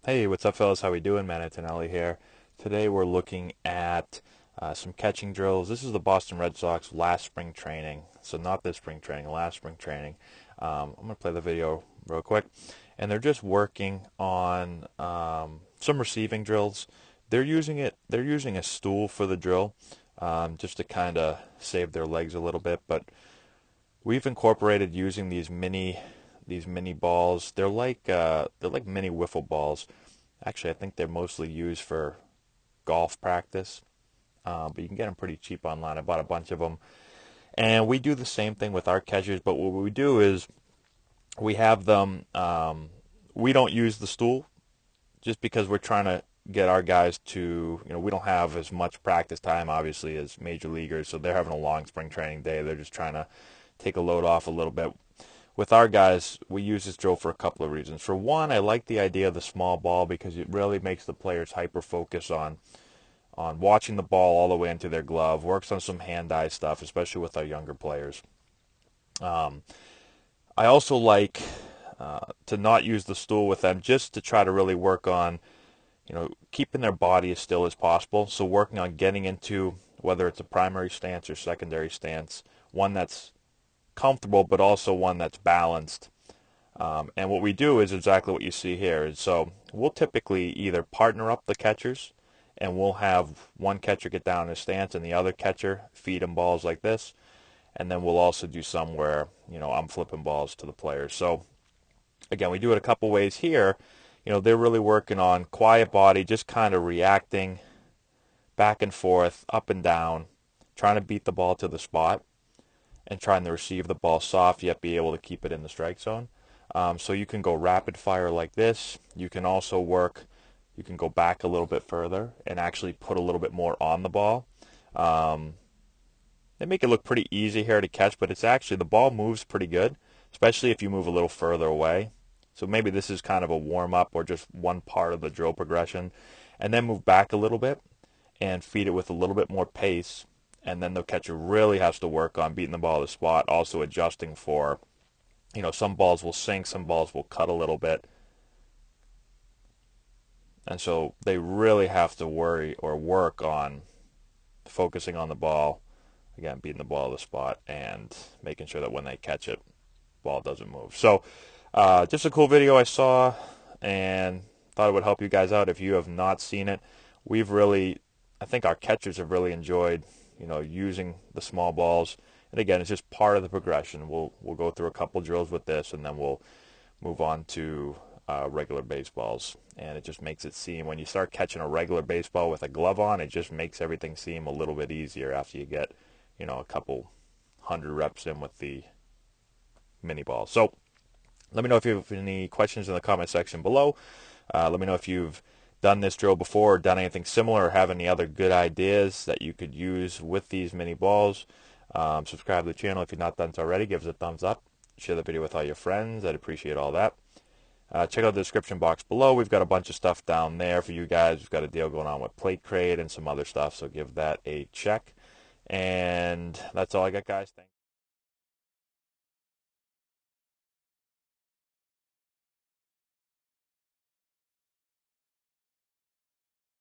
Hey, what's up, fellas? How we doing? Man, Antonelli here. Today we're looking at some catching drills. This is the Boston Red Sox last spring training. So not this spring training, last spring training. I'm going to play the video real quick. And they're just working on some receiving drills. They're using a stool for the drill, just to kind of save their legs a little bit. But we've incorporated using these mini balls. They're like mini wiffle balls. Actually, I think they're mostly used for golf practice, but you can get them pretty cheap online. I bought a bunch of them, and we do the same thing with our catchers. But what we do is we have them. We don't use the stool just because we're trying to get our guys to, we don't have as much practice time, obviously, as major leaguers, so they're having a long spring training day. They're just trying to take a load off a little bit. With our guys, we use this drill for a couple of reasons. For one, I like the idea of the small ball because it really makes the players hyper focus on watching the ball all the way into their glove. Works on some hand-eye stuff, especially with our younger players. Um, I also like to not use the stool with them, just to try to really work on, keeping their body as still as possible. So working on getting into, whether it's a primary stance or secondary stance, one that's comfortable but also one that's balanced. And what we do is exactly what you see here. So we'll typically either partner up the catchers, and we'll have one catcher get down in a stance and the other catcher feed him balls like this. And then we'll also do some where, I'm flipping balls to the players. So again, we do it a couple ways here. They're really working on quiet body, just kind of reacting back and forth, up and down, trying to beat the ball to the spot, and trying to receive the ball soft yet be able to keep it in the strike zone. So you can go rapid fire like this. You can also you can go back a little bit further and actually put a little bit more on the ball. Um, they make it look pretty easy here to catch, but it's actually, the ball moves pretty good, especially if you move a little further away. So maybe this is kind of a warm-up or just one part of the drill progression. And then move back a little bit and feed it with a little bit more pace. And then the catcher really has to work on beating the ball to the spot, also adjusting for, some balls will sink, some balls will cut a little bit. And so they really have to worry or work on focusing on the ball, again, beating the ball to the spot, and making sure that when they catch it, ball doesn't move. So just a cool video I saw and thought it would help you guys out if you have not seen it. I think our catchers have really enjoyed, using the small balls. And again, it's just part of the progression. We'll go through a couple drills with this, and then we'll move on to regular baseballs. And it just makes it seem, when you start catching a regular baseball with a glove on, it just makes everything seem a little bit easier after you get, a couple hundred reps in with the mini ball. So let me know if you have any questions in the comment section below. Let me know if you've done this drill before or done anything similar, or have any other good ideas that you could use with these mini balls. Subscribe to the channel if you've not done so already. Give us a thumbs up. Share the video with all your friends. I'd appreciate all that. Check out the description box below. We've got a bunch of stuff down there for you guys. We've got a deal going on with Plate Crate and some other stuff, so give that a check. And that's all I got, guys. Thanks.